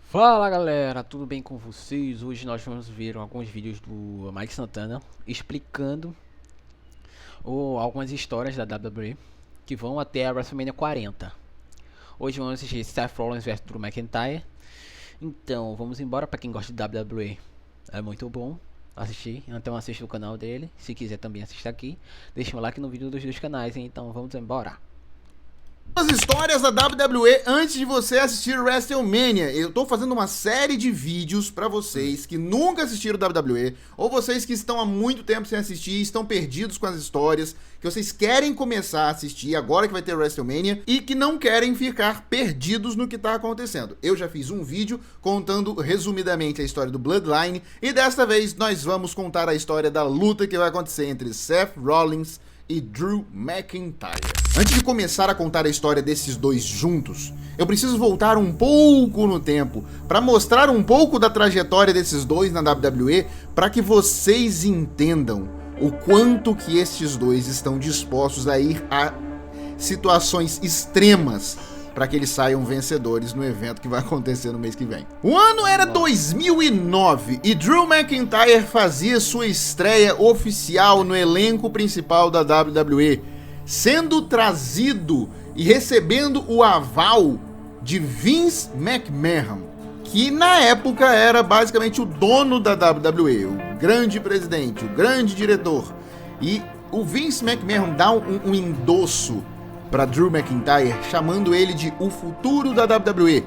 Fala galera, tudo bem com vocês? Hoje nós vamos ver alguns vídeos do Mike Santana explicando algumas histórias da WWE que vão até a WrestleMania 40. Hoje vamos assistir Seth Rollins vs Drew McIntyre. Então vamos embora. Para quem gosta de WWE, é muito bom assistir, então assista o canal dele. Se quiser também assistir aqui, deixa um like no vídeo dos dois canais, hein? Então vamos embora. As histórias da WWE antes de você assistir WrestleMania. Eu tô fazendo uma série de vídeos pra vocês que nunca assistiram WWE, ou vocês que estão há muito tempo sem assistir, estão perdidos com as histórias, que vocês querem começar a assistir agora que vai ter WrestleMania e que não querem ficar perdidos no que tá acontecendo. Eu já fiz um vídeo contando resumidamente a história do Bloodline e desta vez nós vamos contar a história da luta que vai acontecer entre Seth Rollins e Drew McIntyre. Antes de começar a contar a história desses dois juntos, eu preciso voltar um pouco no tempo para mostrar um pouco da trajetória desses dois na WWE, para que vocês entendam o quanto que estes dois estão dispostos a ir a situações extremas para que eles saiam vencedores no evento que vai acontecer no mês que vem. O ano era 2009 e Drew McIntyre fazia sua estreia oficial no elenco principal da WWE, sendo trazido e recebendo o aval de Vince McMahon, que na época era basicamente o dono da WWE, o grande presidente, o grande diretor. E o Vince McMahon dá um endosso para Drew McIntyre, chamando ele de o futuro da WWE,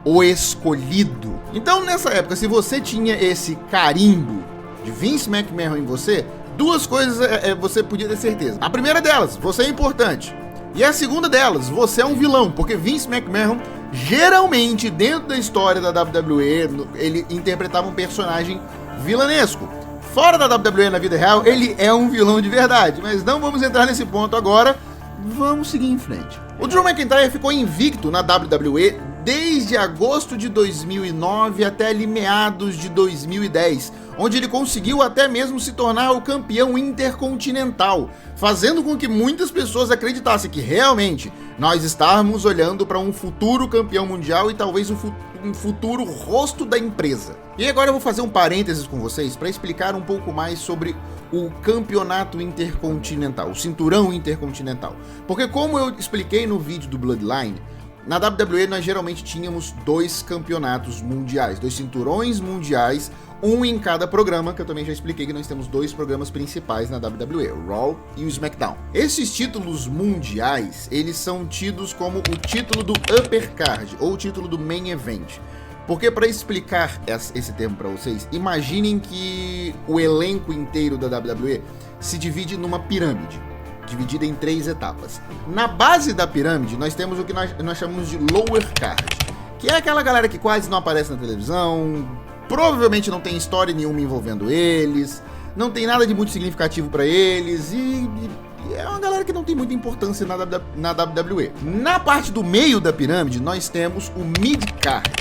o escolhido. Então nessa época, se você tinha esse carimbo de Vince McMahon em você, duas coisas você podia ter certeza. A primeira delas, você é importante. E a segunda delas, você é um vilão, porque Vince McMahon, geralmente dentro da história da WWE, ele interpretava um personagem vilanesco. Fora da WWE na vida real, ele é um vilão de verdade, mas não vamos entrar nesse ponto agora. Vamos seguir em frente. O Drew McIntyre ficou invicto na WWE desde agosto de 2009 até ali meados de 2010, onde ele conseguiu até mesmo se tornar o campeão intercontinental, fazendo com que muitas pessoas acreditassem que realmente nós estávamos olhando para um futuro campeão mundial e talvez um futuro rosto da empresa. E agora eu vou fazer um parênteses com vocês para explicar um pouco mais sobre o campeonato intercontinental, o cinturão intercontinental. Porque como eu expliquei no vídeo do Bloodline, na WWE nós geralmente tínhamos dois campeonatos mundiais, dois cinturões mundiais, um em cada programa, que eu também já expliquei que nós temos dois programas principais na WWE, o Raw e o SmackDown. Esses títulos mundiais, eles são tidos como o título do Upper Card, ou o título do Main Event. Porque para explicar esse termo para vocês, imaginem que o elenco inteiro da WWE se divide numa pirâmide, dividida em 3 etapas. Na base da pirâmide, nós temos o que nós chamamos de Lower Card, que é aquela galera que quase não aparece na televisão, provavelmente não tem história nenhuma envolvendo eles, não tem nada de muito significativo para eles e é uma galera que não tem muita importância na WWE. Na parte do meio da pirâmide, nós temos o Mid Card,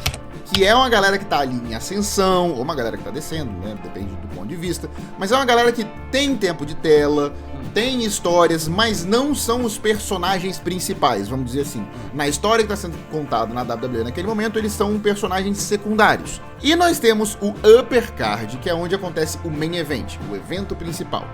que é uma galera que tá ali em ascensão, ou uma galera que tá descendo, né? Depende do ponto de vista. Mas é uma galera que tem tempo de tela, tem histórias, mas não são os personagens principais, vamos dizer assim. Na história que está sendo contada na WWE naquele momento, eles são personagens secundários. E nós temos o Upper Card, que é onde acontece o Main Event, o evento principal.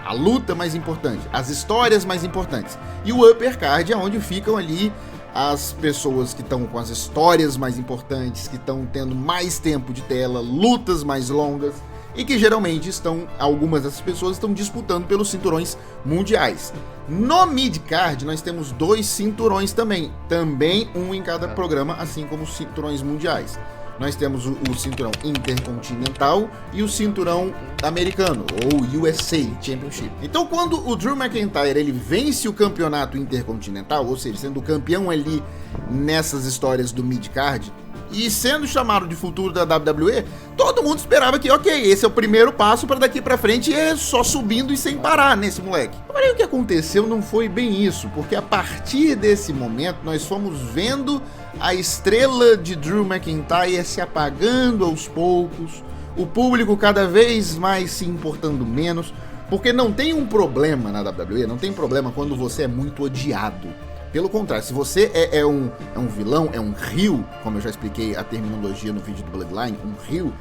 A luta mais importante, as histórias mais importantes. E o Upper Card é onde ficam ali as pessoas que estão com as histórias mais importantes, que estão tendo mais tempo de tela, lutas mais longas e que geralmente algumas dessas pessoas estão disputando pelos cinturões mundiais. No mid-card nós temos 2 cinturões também um em cada programa, assim como os cinturões mundiais. Nós temos o cinturão intercontinental e o cinturão americano, ou USA Championship. Então quando o Drew McIntyre ele vence o campeonato intercontinental, ou seja, sendo o campeão ali nessas histórias do mid-card, e sendo chamado de futuro da WWE, todo mundo esperava que, ok, esse é o primeiro passo para daqui para frente é só subindo e sem parar nesse moleque. Porém, o que aconteceu não foi bem isso, porque a partir desse momento nós fomos vendo a estrela de Drew McIntyre se apagando aos poucos, o público cada vez mais se importando menos, Porque não tem um problema na WWE, não tem problema quando você é muito odiado. Pelo contrário, se você é um vilão, é um heel, como eu já expliquei a terminologia no vídeo do Bloodline, um heel,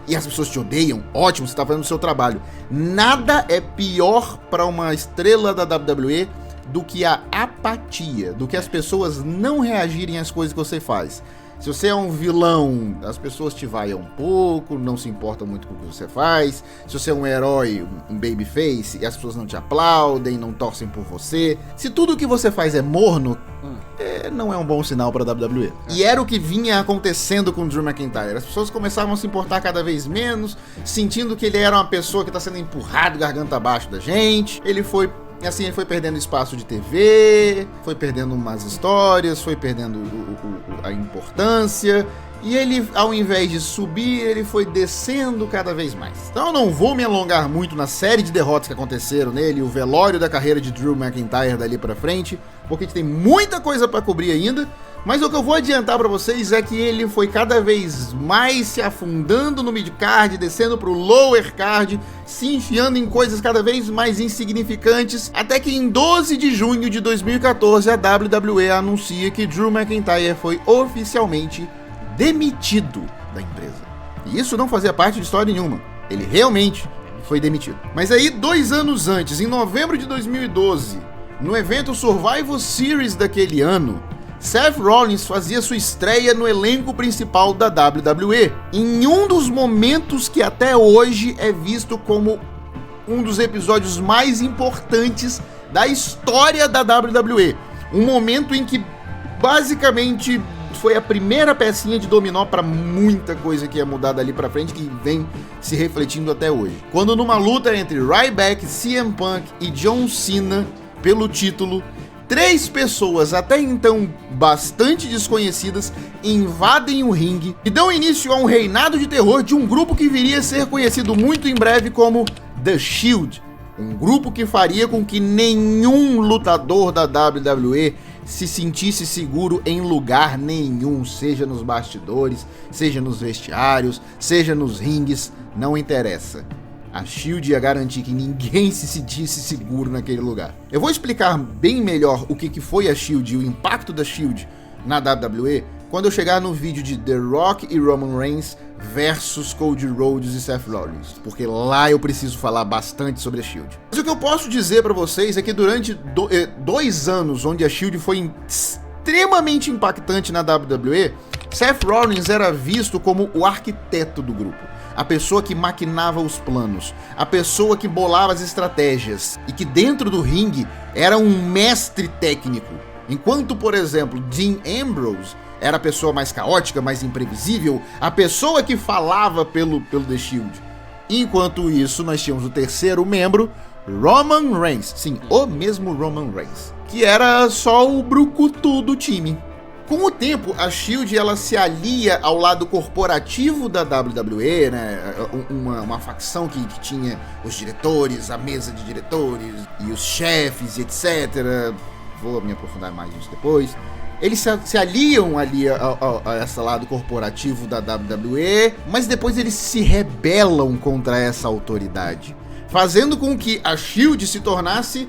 e as pessoas te odeiam, ótimo, você está fazendo o seu trabalho. Nada é pior para uma estrela da WWE do que a apatia, do que as pessoas não reagirem às coisas que você faz. Se você é um vilão, as pessoas te vaiam um pouco, não se importam muito com o que você faz. Se você é um herói, um babyface, e as pessoas não te aplaudem, não torcem por você. Se tudo o que você faz é morno, não é um bom sinal para a WWE. E era o que vinha acontecendo com o Drew McIntyre. As pessoas começavam a se importar cada vez menos, sentindo que ele era uma pessoa que está sendo empurrado garganta abaixo da gente. Ele foi perdendo espaço de TV, foi perdendo umas histórias, foi perdendo a importância. E ele, ao invés de subir, ele foi descendo cada vez mais. Então eu não vou me alongar muito na série de derrotas que aconteceram nele, o velório da carreira de Drew McIntyre dali pra frente, porque a gente tem muita coisa pra cobrir ainda. Mas o que eu vou adiantar pra vocês é que ele foi cada vez mais se afundando no mid-card, descendo pro lower card, se enfiando em coisas cada vez mais insignificantes, até que em 12 de junho de 2014 a WWE anuncia que Drew McIntyre foi oficialmente demitido da empresa. E isso não fazia parte de história nenhuma. Ele realmente foi demitido. Mas aí, 2 anos antes, em novembro de 2012, no evento Survivor Series daquele ano, Seth Rollins fazia sua estreia no elenco principal da WWE, em um dos momentos que até hoje é visto como um dos episódios mais importantes da história da WWE. Um momento em que basicamente foi a primeira pecinha de dominó para muita coisa que ia mudar dali pra frente, que vem se refletindo até hoje. Quando numa luta entre Ryback, CM Punk e John Cena pelo título, 3 pessoas até então bastante desconhecidas invadem o ringue e dão início a um reinado de terror de um grupo que viria a ser conhecido muito em breve como The Shield. Um grupo que faria com que nenhum lutador da WWE se sentisse seguro em lugar nenhum, seja nos bastidores, seja nos vestiários, seja nos ringues, não interessa. A Shield ia garantir que ninguém se sentisse seguro naquele lugar. Eu vou explicar bem melhor o que foi a Shield e o impacto da Shield na WWE quando eu chegar no vídeo de The Rock e Roman Reigns versus Cody Rhodes e Seth Rollins, porque lá eu preciso falar bastante sobre a Shield. Mas o que eu posso dizer pra vocês é que durante 2 anos onde a Shield foi extremamente impactante na WWE, Seth Rollins era visto como o arquiteto do grupo, a pessoa que maquinava os planos, a pessoa que bolava as estratégias e que dentro do ringue era um mestre técnico. Enquanto, por exemplo, Dean Ambrose era a pessoa mais caótica, mais imprevisível, a pessoa que falava pelo The Shield. Enquanto isso, nós tínhamos o terceiro membro, Roman Reigns. Sim, o mesmo Roman Reigns, que era só o brucutu do time. Com o tempo, a Shield ela se alia ao lado corporativo da WWE, né? Uma facção que tinha os diretores, a mesa de diretores e os chefes, etc. Vou me aprofundar mais nisso depois. Eles se aliam ali a esse lado corporativo da WWE, mas depois eles se rebelam contra essa autoridade, fazendo com que a Shield se tornasse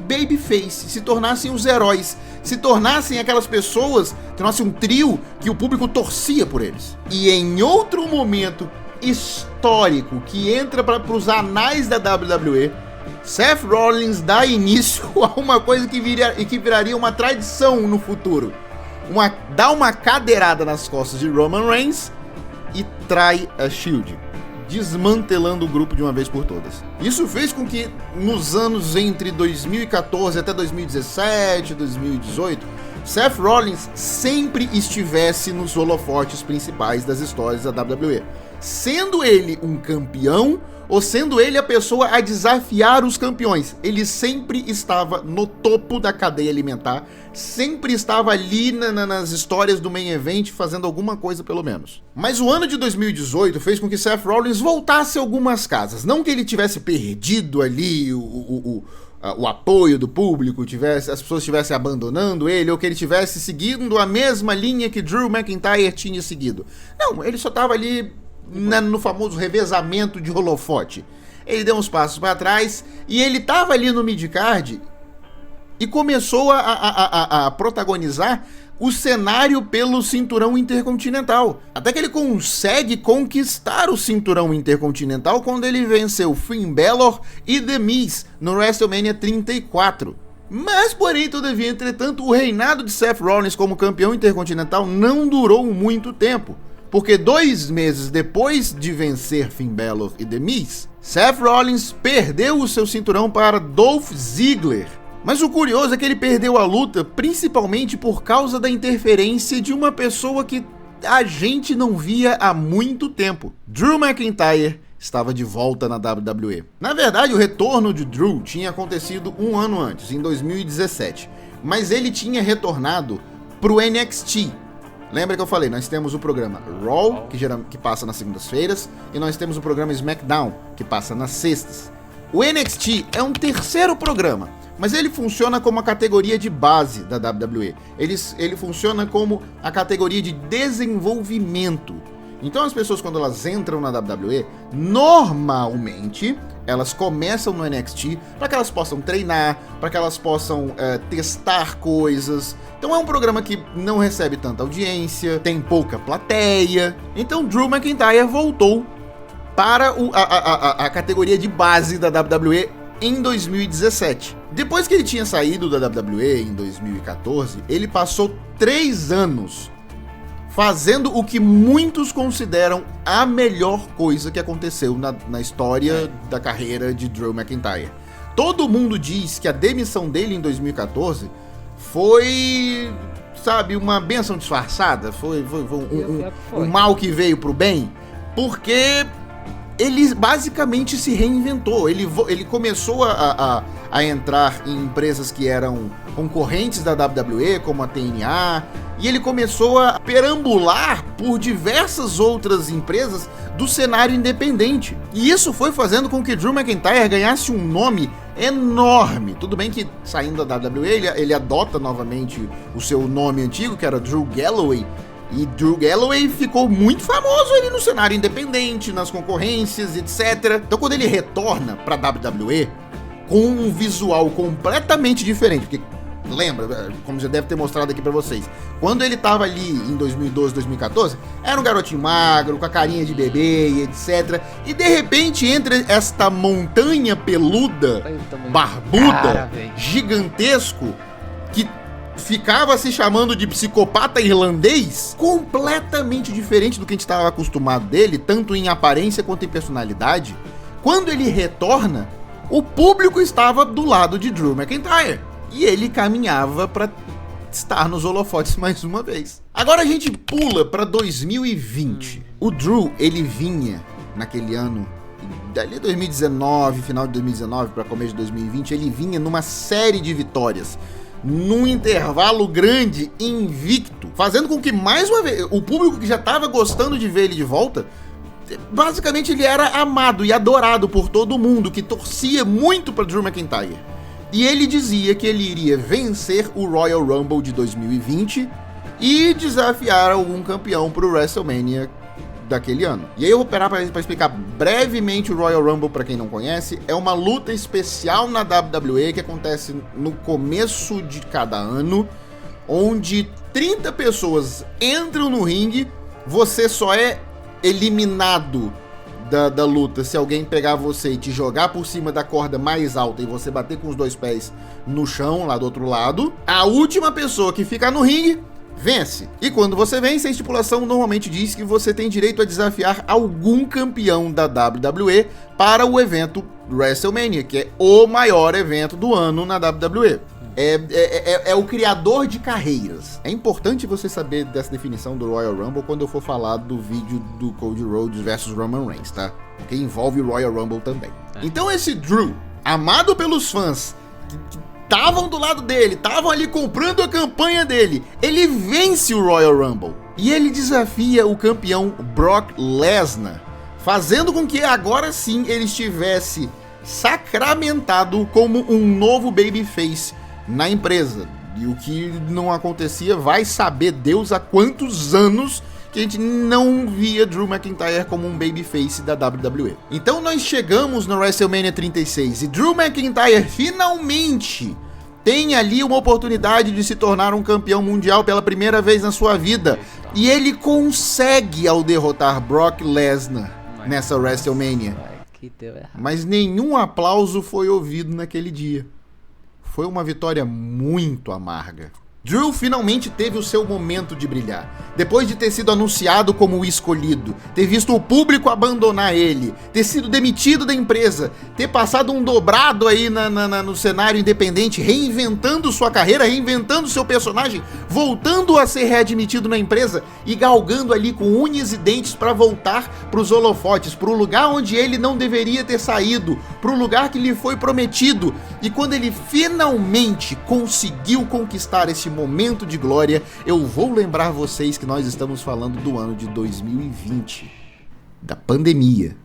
babyface, se tornassem os heróis, se tornassem aquelas pessoas, tornassem um trio que o público torcia por eles. E em outro momento histórico que entra para os anais da WWE, Seth Rollins dá início a uma coisa que viraria uma tradição no futuro. Dá uma cadeirada nas costas de Roman Reigns e trai a Shield, desmantelando o grupo de uma vez por todas. Isso fez com que nos anos entre 2014 até 2017, 2018, Seth Rollins sempre estivesse nos holofotes principais das histórias da WWE, sendo ele um campeão ou sendo ele a pessoa a desafiar os campeões. Ele sempre estava no topo da cadeia alimentar, sempre estava ali nas histórias do main event, fazendo alguma coisa pelo menos. Mas o ano de 2018 fez com que Seth Rollins voltasse a algumas casas. Não que ele tivesse perdido ali o apoio do público, as pessoas estivessem abandonando ele, ou que ele estivesse seguindo a mesma linha que Drew McIntyre tinha seguido. Não, ele só estava ali no famoso revezamento de holofote. ele deu uns passos para trás e ele tava ali no midcard e começou a protagonizar o cenário pelo cinturão intercontinental. Até que ele consegue conquistar o cinturão intercontinental quando ele venceu Finn Balor e The Miz no WrestleMania 34. Mas, porém, todavia, entretanto, o reinado de Seth Rollins como campeão intercontinental não durou muito tempo. Porque 2 meses depois de vencer Finn Balor e The Miz, Seth Rollins perdeu o seu cinturão para Dolph Ziggler. Mas o curioso é que ele perdeu a luta principalmente por causa da interferência de uma pessoa que a gente não via há muito tempo. Drew McIntyre estava de volta na WWE. Na verdade, o retorno de Drew tinha acontecido um ano antes, em 2017. Mas ele tinha retornado pro NXT. Lembra que eu falei, nós temos o programa Raw, que passa nas segundas-feiras, e nós temos o programa SmackDown, que passa nas sextas. O NXT é um terceiro programa, mas ele funciona como a categoria de base da WWE. Ele funciona como a categoria de desenvolvimento. Então as pessoas, quando elas entram na WWE, normalmente elas começam no NXT para que elas possam treinar, para que elas possam testar coisas. Então é um programa que não recebe tanta audiência, tem pouca plateia. Então Drew McIntyre voltou para a categoria de base da WWE em 2017. Depois que ele tinha saído da WWE em 2014, ele passou 3 anos fazendo o que muitos consideram a melhor coisa que aconteceu na história da carreira de Drew McIntyre. Todo mundo diz que a demissão dele em 2014 foi, sabe, uma bênção disfarçada, foi um mal que veio pro bem, porque ele basicamente se reinventou. Ele começou a entrar em empresas que eram concorrentes da WWE, como a TNA, e ele começou a perambular por diversas outras empresas do cenário independente. E isso foi fazendo com que Drew McIntyre ganhasse um nome enorme. Tudo bem que, saindo da WWE, ele adota novamente o seu nome antigo, que era Drew Galloway, e Drew Galloway ficou muito famoso ali no cenário independente, nas concorrências, etc. Então quando ele retorna pra WWE, com um visual completamente diferente, porque lembra, como já deve ter mostrado aqui pra vocês, quando ele tava ali em 2012, 2014, era um garotinho magro, com a carinha de bebê e etc. E de repente entra esta montanha peluda, barbuda, gigantesco, que ficava se chamando de psicopata irlandês, completamente diferente do que a gente estava acostumado dele, tanto em aparência quanto em personalidade. Quando ele retorna, o público estava do lado de Drew McIntyre e ele caminhava para estar nos holofotes mais uma vez. Agora a gente pula para 2020. O Drew, ele vinha naquele ano, dali 2019, final de 2019 para começo de 2020, ele vinha numa série de vitórias, num intervalo grande, invicto, fazendo com que, mais uma vez, o público que já estava gostando de ver ele de volta, basicamente ele era amado e adorado por todo mundo, que torcia muito para Drew McIntyre. E ele dizia que ele iria vencer o Royal Rumble de 2020 e desafiar algum campeão para o WrestleMania daquele ano. E aí eu vou parar para explicar brevemente o Royal Rumble para quem não conhece. É uma luta especial na WWE que acontece no começo de cada ano, onde 30 pessoas entram no ringue, você só é eliminado da luta se alguém pegar você e te jogar por cima da corda mais alta e você bater com os 2 pés no chão lá do outro lado. A última pessoa que ficar no ringue vence. E quando você vence, a estipulação normalmente diz que você tem direito a desafiar algum campeão da WWE para o evento WrestleMania, que é o maior evento do ano na WWE. É o criador de carreiras. É importante você saber dessa definição do Royal Rumble quando eu for falar do vídeo do Cody Rhodes versus Roman Reigns, tá? Porque envolve o Royal Rumble também. Então esse Drew, amado pelos fãs, que estavam do lado dele, estavam ali comprando a campanha dele, ele vence o Royal Rumble e ele desafia o campeão Brock Lesnar, fazendo com que agora sim ele estivesse sacramentado como um novo babyface na empresa. E o que não acontecia, vai saber Deus há quantos anos que a gente não via Drew McIntyre como um babyface da WWE. Então nós chegamos no WrestleMania 36 e Drew McIntyre finalmente tem ali uma oportunidade de se tornar um campeão mundial pela primeira vez na sua vida. E ele consegue ao derrotar Brock Lesnar nessa WrestleMania. Mas nenhum aplauso foi ouvido naquele dia. Foi uma vitória muito amarga. Drew finalmente teve o seu momento de brilhar. Depois de ter sido anunciado como o escolhido, ter visto o público abandonar ele, ter sido demitido da empresa, ter passado um dobrado aí no cenário independente, reinventando sua carreira, reinventando seu personagem, voltando a ser readmitido na empresa e galgando ali com unhas e dentes para voltar para os holofotes, para o lugar onde ele não deveria ter saído, para o lugar que lhe foi prometido. E quando ele finalmente conseguiu conquistar esse momento de glória, eu vou lembrar vocês que nós estamos falando do ano de 2020, da pandemia.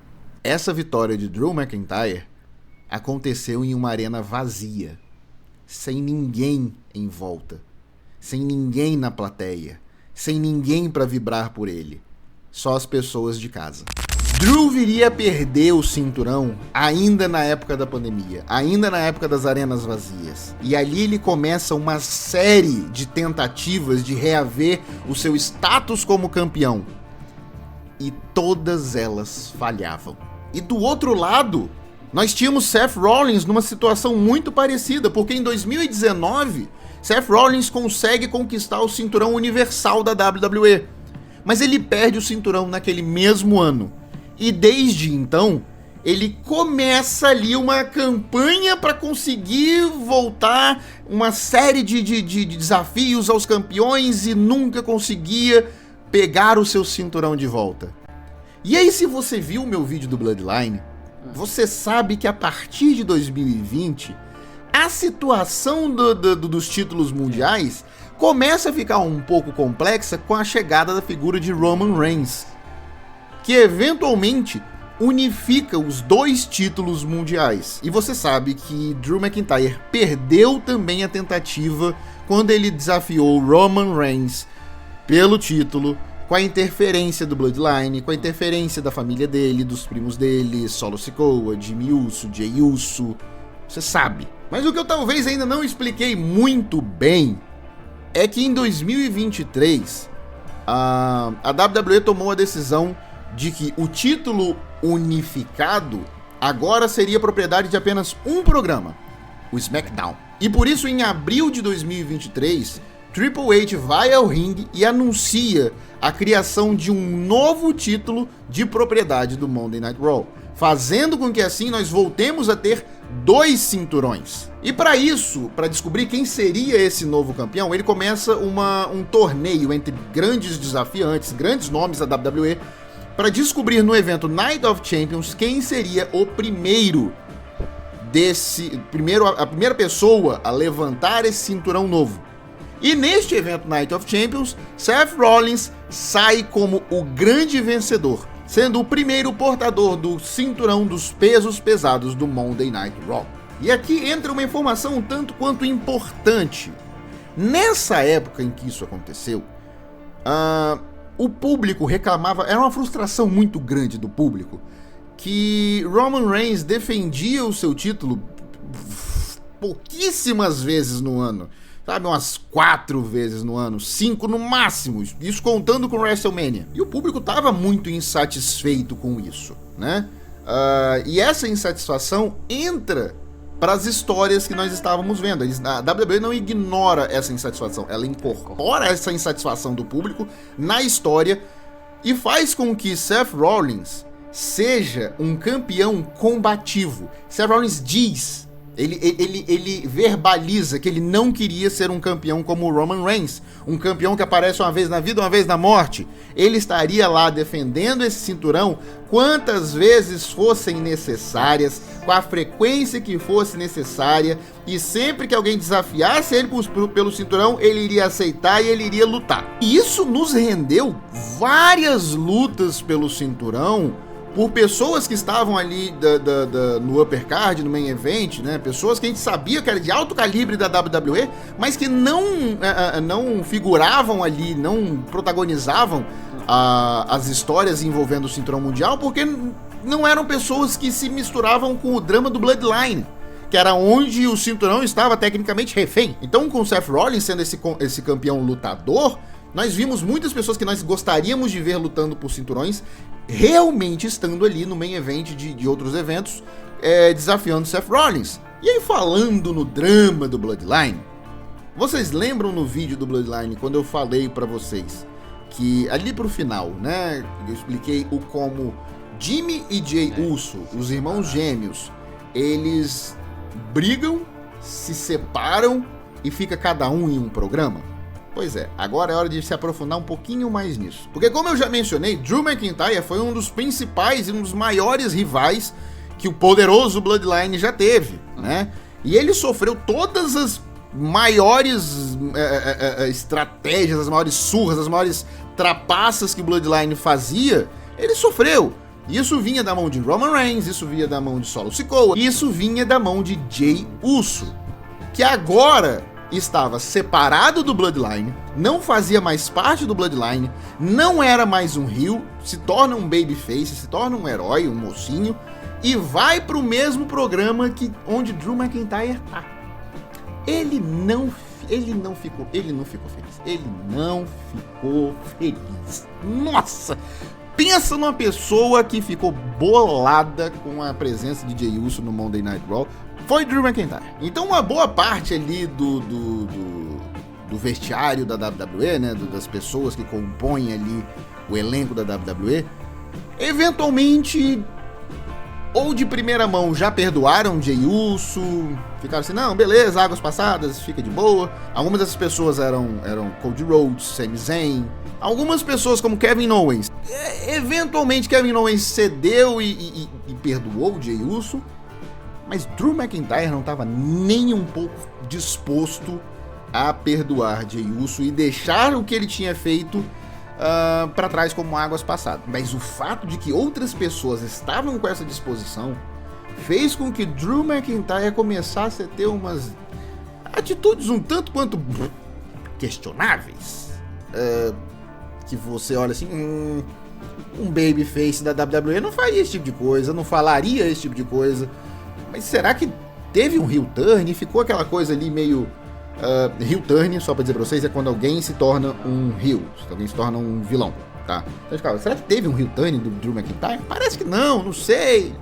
Essa vitória de Drew McIntyre aconteceu em uma arena vazia, sem ninguém em volta, sem ninguém na plateia, sem ninguém para vibrar por ele, só as pessoas de casa. Drew viria a perder o cinturão ainda na época da pandemia, ainda na época das arenas vazias. E ali ele começa uma série de tentativas de reaver o seu status como campeão. E todas elas falhavam. E do outro lado, nós tínhamos Seth Rollins numa situação muito parecida, porque em 2019, Seth Rollins consegue conquistar o cinturão universal da WWE. Mas ele perde o cinturão naquele mesmo ano. E desde então, ele começa ali uma campanha para conseguir voltar, uma série de desafios aos campeões e nunca conseguia pegar o seu cinturão de volta. E aí, se você viu o meu vídeo do Bloodline, você sabe que a partir de 2020, a situação dos títulos mundiais começa a ficar um pouco complexa com a chegada da figura de Roman Reigns, que eventualmente unifica os dois títulos mundiais. E você sabe que Drew McIntyre perdeu também a tentativa quando ele desafiou Roman Reigns pelo título, com a interferência do Bloodline, com a interferência da família dele, dos primos dele, Solo Sikoa, Jimmy Uso, Jey Uso, você sabe. Mas o que eu talvez ainda não expliquei muito bem é que em 2023 a WWE tomou a decisão de que o título unificado agora seria propriedade de apenas um programa, o SmackDown. E por isso, em abril de 2023, Triple H vai ao ringue e anuncia a criação de um novo título de propriedade do Monday Night Raw, fazendo com que assim nós voltemos a ter 2 cinturões. E para isso, para descobrir quem seria esse novo campeão, ele começa um torneio entre grandes desafiantes, grandes nomes da WWE, para descobrir no evento Night of Champions quem seria o a primeira pessoa a levantar esse cinturão novo. E neste evento Night of Champions, Seth Rollins sai como o grande vencedor, sendo o primeiro portador do cinturão dos pesos pesados do Monday Night Raw. E aqui entra uma informação um tanto quanto importante. Nessa época em que isso aconteceu, o público reclamava, era uma frustração muito grande do público, que Roman Reigns defendia o seu título pouquíssimas vezes no ano, sabe, umas 4 vezes no ano, 5 no máximo, isso contando com WrestleMania. E o público estava muito insatisfeito com isso, né? E essa insatisfação entra para as histórias que nós estávamos vendo. A WWE não ignora essa insatisfação, ela incorpora essa insatisfação do público na história e faz com que Seth Rollins seja um campeão combativo. Seth Rollins diz, ele verbaliza que ele não queria ser um campeão como o Roman Reigns, um campeão que aparece uma vez na vida, uma vez na morte. Ele estaria lá defendendo esse cinturão quantas vezes fossem necessárias, com a frequência que fosse necessária, e sempre que alguém desafiasse ele pelo cinturão, ele iria aceitar e ele iria lutar. E isso nos rendeu várias lutas pelo cinturão, por pessoas que estavam ali no upper card, no main event, né? Pessoas que a gente sabia que era de alto calibre da WWE, mas que não figuravam ali, não protagonizavam as histórias envolvendo o cinturão mundial, porque não eram pessoas que se misturavam com o drama do Bloodline, que era onde o cinturão estava tecnicamente refém. Então, com o Seth Rollins sendo esse campeão lutador, nós vimos muitas pessoas que nós gostaríamos de ver lutando por cinturões realmente estando ali no main event de outros eventos, desafiando o Seth Rollins. E aí, falando no drama do Bloodline, vocês lembram no vídeo do Bloodline quando eu falei pra vocês que ali pro final, né, eu expliquei como Jimmy e Jey Uso, os irmãos gêmeos, eles brigam, se separam e fica cada um em um programa? Pois é, agora é hora de se aprofundar um pouquinho mais nisso. Porque, como eu já mencionei, Drew McIntyre foi um dos principais e um dos maiores rivais que o poderoso Bloodline já teve, né? E ele sofreu todas as maiores estratégias, as maiores surras, as maiores trapaças que o Bloodline fazia, ele sofreu. Isso vinha da mão de Roman Reigns, isso vinha da mão de Solo Sikoa, isso vinha da mão de Jey Uso, que agora estava separado do Bloodline, não fazia mais parte do Bloodline, não era mais um heel, se torna um babyface, se torna um herói, um mocinho, e vai pro mesmo programa onde Drew McIntyre tá. Ele não ficou feliz. Nossa! Pensa numa pessoa que ficou bolada com a presença de Jey Uso no Monday Night Raw. Foi Drew McIntyre. Então uma boa parte ali do vestiário da WWE, né, das pessoas que compõem ali o elenco da WWE, eventualmente, ou de primeira mão já perdoaram Jey Uso, ficaram assim, não, beleza, águas passadas, fica de boa. Algumas dessas pessoas eram Cody Rhodes, Sami Zayn. Algumas pessoas como Kevin Owens, eventualmente Kevin Owens cedeu e perdoou Jey Uso, mas Drew McIntyre não estava nem um pouco disposto a perdoar Jey Uso e deixar o que ele tinha feito para trás como águas passadas. Mas o fato de que outras pessoas estavam com essa disposição fez com que Drew McIntyre começasse a ter umas atitudes um tanto quanto questionáveis. Que você olha assim, um babyface da WWE não faria esse tipo de coisa, não falaria esse tipo de coisa. Mas será que teve um heel turn e ficou aquela coisa ali meio... heel turn, só pra dizer pra vocês, é quando alguém se torna um heel, quando alguém se torna um vilão, tá? Então, cara, será que teve um heel turn do Drew McIntyre? Parece que não sei.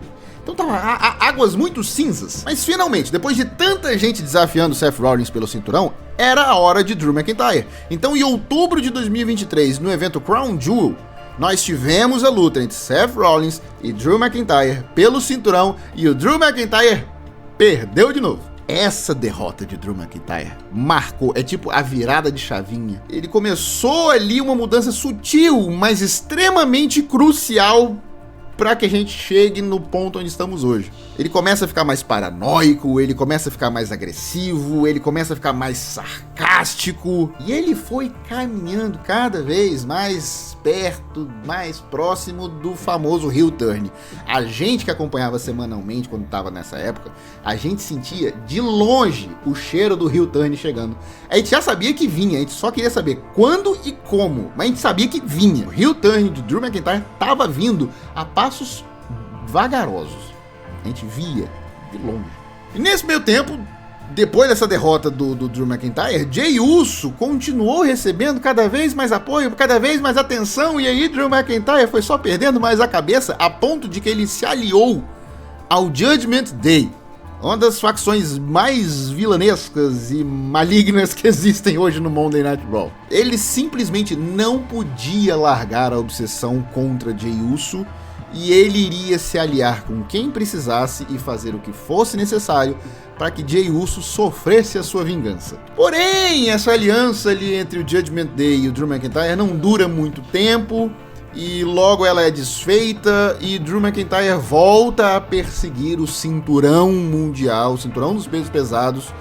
Então tava águas muito cinzas. Mas finalmente, depois de tanta gente desafiando Seth Rollins pelo cinturão, era a hora de Drew McIntyre. Então, em outubro de 2023, no evento Crown Jewel, nós tivemos a luta entre Seth Rollins e Drew McIntyre pelo cinturão, e o Drew McIntyre perdeu de novo. Essa derrota de Drew McIntyre marcou, é tipo a virada de chavinha. Ele começou ali uma mudança sutil, mas extremamente crucial para que a gente chegue no ponto onde estamos hoje. Ele começa a ficar mais paranoico, ele começa a ficar mais agressivo, ele começa a ficar mais sarcástico, e ele foi caminhando cada vez mais perto, mais próximo do famoso heel turn. A gente que acompanhava semanalmente quando estava nessa época, a gente sentia de longe o cheiro do heel turn chegando. A gente já sabia que vinha, a gente só queria saber quando e como, mas a gente sabia que vinha. O heel turn de Drew McIntyre estava vindo a passos vagarosos. A gente via de longe. E nesse meio tempo, depois dessa derrota do Drew McIntyre, Jey Uso continuou recebendo cada vez mais apoio, cada vez mais atenção, e aí Drew McIntyre foi só perdendo mais a cabeça, a ponto de que ele se aliou ao Judgment Day, uma das facções mais vilanescas e malignas que existem hoje no Monday Night Raw. Ele simplesmente não podia largar a obsessão contra Jey Uso, e ele iria se aliar com quem precisasse e fazer o que fosse necessário para que Jey Uso sofresse a sua vingança. Porém, essa aliança ali entre o Judgment Day e o Drew McIntyre não dura muito tempo, e logo ela é desfeita, e Drew McIntyre volta a perseguir o cinturão mundial, o cinturão dos pesos pesados,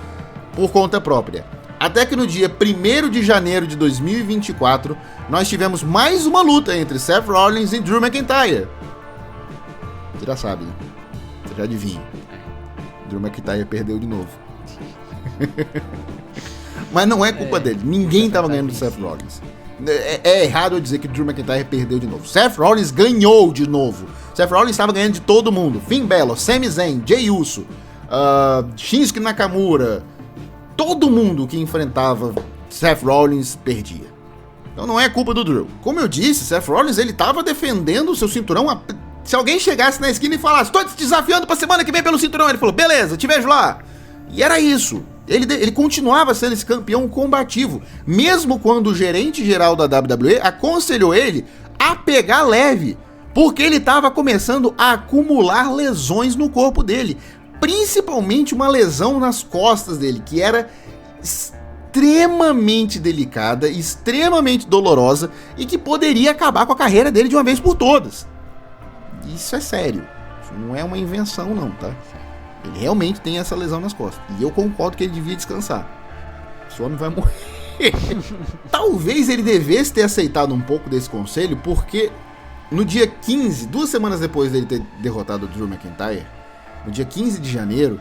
por conta própria. Até que no dia 1º de janeiro de 2024, nós tivemos mais uma luta entre Seth Rollins e Drew McIntyre. Você já sabe, né? Você já adivinha. Drew McIntyre perdeu de novo. Mas não é culpa dele. Ninguém tava ganhando do Seth Rollins. É errado eu dizer que Drew McIntyre perdeu de novo. Seth Rollins ganhou de novo. Seth Rollins estava ganhando de todo mundo. Finn Balor, Sami Zayn, Jey Uso, Shinsuke Nakamura. Todo mundo que enfrentava Seth Rollins perdia. Então não é culpa do Drew. Como eu disse, Seth Rollins ele estava defendendo o seu cinturão. Se alguém chegasse na esquina e falasse, tô te desafiando pra semana que vem pelo cinturão, ele falou, beleza, te vejo lá. E era isso. Ele continuava sendo esse campeão combativo, mesmo quando o gerente geral da WWE aconselhou ele a pegar leve, porque ele estava começando a acumular lesões no corpo dele, principalmente uma lesão nas costas dele, que era extremamente delicada, extremamente dolorosa e que poderia acabar com a carreira dele de uma vez por todas. Isso é sério, isso não é uma invenção não, tá? Ele realmente tem essa lesão nas costas. E eu concordo que ele devia descansar. Esse homem vai morrer. Talvez ele devesse ter aceitado um pouco desse conselho, porque no dia 15, 2 semanas depois dele ter derrotado o Drew McIntyre, no dia 15 de janeiro,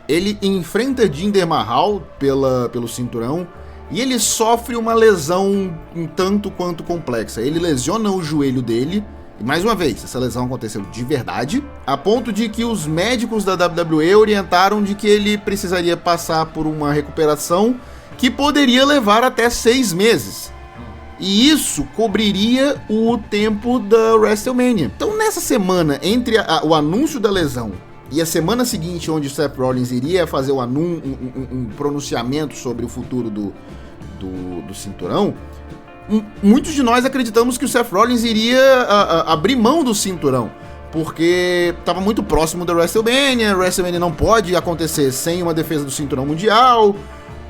ele enfrenta Jinder Mahal pelo cinturão e ele sofre uma lesão um tanto quanto complexa. Ele lesiona o joelho dele. E mais uma vez, essa lesão aconteceu de verdade, a ponto de que os médicos da WWE orientaram de que ele precisaria passar por uma recuperação que poderia levar até 6 meses. E isso cobriria o tempo da WrestleMania. Então nessa semana, entre o anúncio da lesão e a semana seguinte, onde o Seth Rollins iria fazer um pronunciamento sobre o futuro do cinturão, muitos de nós acreditamos que o Seth Rollins iria abrir mão do cinturão, porque estava muito próximo da WrestleMania. WrestleMania não pode acontecer sem uma defesa do cinturão mundial,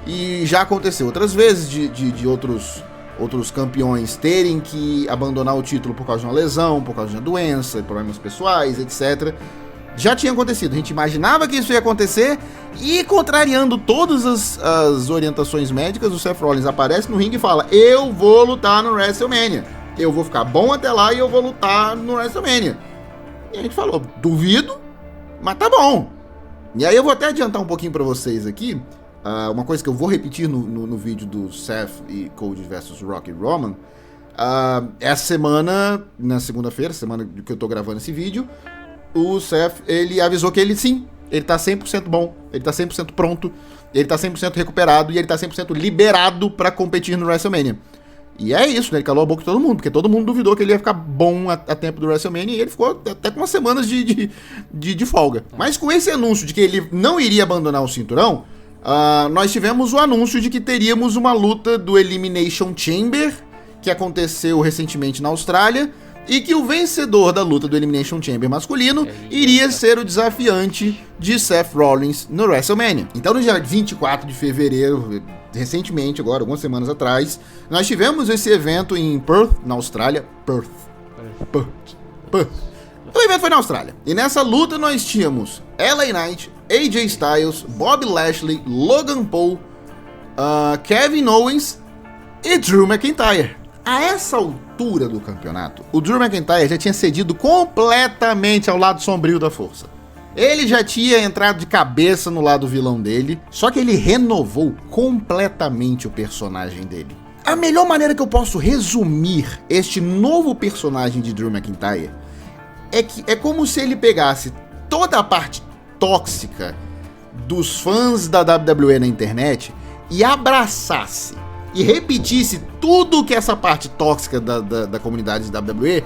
e já aconteceu outras vezes de outros campeões terem que abandonar o título por causa de uma lesão, por causa de uma doença, problemas pessoais, etc. Já tinha acontecido, a gente imaginava que isso ia acontecer, e contrariando todas as orientações médicas, o Seth Rollins aparece no ringue e fala, eu vou lutar no WrestleMania, eu vou ficar bom até lá e eu vou lutar no WrestleMania. E a gente falou, duvido, mas tá bom. E aí eu vou até adiantar um pouquinho pra vocês aqui, uma coisa que eu vou repetir no vídeo do Seth e Cody vs Rock e Roman. Essa semana, na segunda-feira, semana que eu tô gravando esse vídeo, o Seth, ele avisou que ele tá 100% bom, ele tá 100% pronto, ele tá 100% recuperado e ele tá 100% liberado pra competir no WrestleMania. E é isso, né? Ele calou a boca de todo mundo, porque todo mundo duvidou que ele ia ficar bom a tempo do WrestleMania, e ele ficou até com umas semanas de folga. Mas com esse anúncio de que ele não iria abandonar o cinturão, nós tivemos o anúncio de que teríamos uma luta do Elimination Chamber, que aconteceu recentemente na Austrália, e que o vencedor da luta do Elimination Chamber masculino iria ser o desafiante de Seth Rollins no WrestleMania. Então no dia 24 de fevereiro, recentemente agora, algumas semanas atrás, nós tivemos esse evento em Perth, na Austrália. Perth. O evento foi na Austrália. E nessa luta nós tínhamos LA Knight, AJ Styles, Bobby Lashley, Logan Paul, Kevin Owens e Drew McIntyre. A essa altura do campeonato, o Drew McIntyre já tinha cedido completamente ao lado sombrio da força. Ele já tinha entrado de cabeça no lado vilão dele, só que ele renovou completamente o personagem dele. A melhor maneira que eu posso resumir este novo personagem de Drew McIntyre é como se ele pegasse toda a parte tóxica dos fãs da WWE na internet e abraçasse e repetisse tudo que essa parte tóxica da comunidade de WWE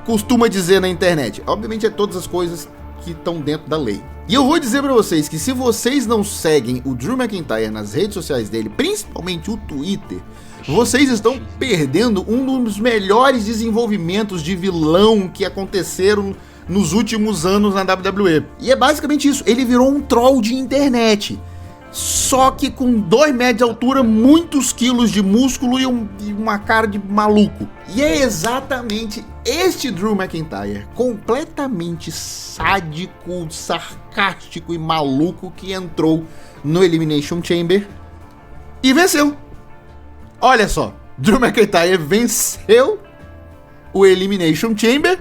costuma dizer na internet. Obviamente é todas as coisas que estão dentro da lei. E eu vou dizer pra vocês que se vocês não seguem o Drew McIntyre nas redes sociais dele, principalmente o Twitter, vocês estão perdendo um dos melhores desenvolvimentos de vilão que aconteceram nos últimos anos na WWE. E é basicamente isso, ele virou um troll de internet. Só que com 2 metros de altura, muitos quilos de músculo e uma cara de maluco. E é exatamente este Drew McIntyre, completamente sádico, sarcástico e maluco, que entrou no Elimination Chamber e venceu. Olha só, Drew McIntyre venceu o Elimination Chamber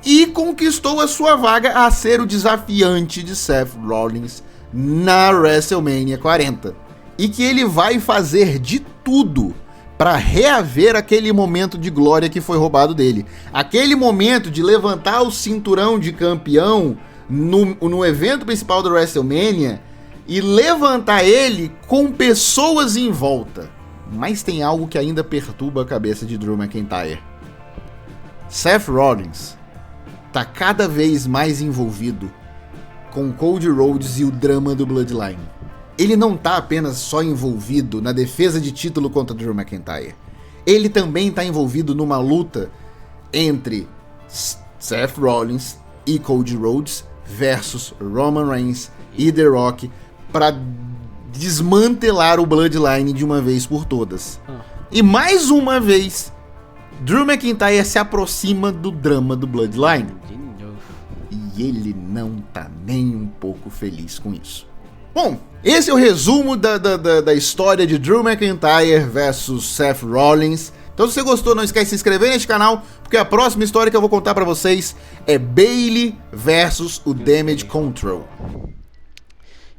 e conquistou a sua vaga a ser o desafiante de Seth Rollins na WrestleMania 40. E que ele vai fazer de tudo para reaver aquele momento de glória que foi roubado dele. Aquele momento de levantar o cinturão de campeão no evento principal do WrestleMania e levantar ele com pessoas em volta. Mas tem algo que ainda perturba a cabeça de Drew McIntyre. Seth Rollins tá cada vez mais envolvido com Cody Rhodes e o drama do Bloodline. Ele não tá apenas só envolvido na defesa de título contra Drew McIntyre. Ele também tá envolvido numa luta entre Seth Rollins e Cody Rhodes versus Roman Reigns e The Rock para desmantelar o Bloodline de uma vez por todas. E mais uma vez, Drew McIntyre se aproxima do drama do Bloodline. E ele não tá nem um pouco feliz com isso. Bom, esse é o resumo da história de Drew McIntyre versus Seth Rollins. Então se você gostou, não esquece de se inscrever neste canal, porque a próxima história que eu vou contar pra vocês é Bayley versus o Damage Control.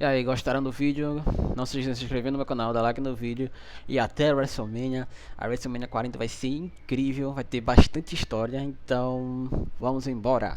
E aí, gostaram do vídeo? Não se esqueça de se inscrever no meu canal, dar like no vídeo. E até a WrestleMania. A WrestleMania 40 vai ser incrível, vai ter bastante história. Então, vamos embora.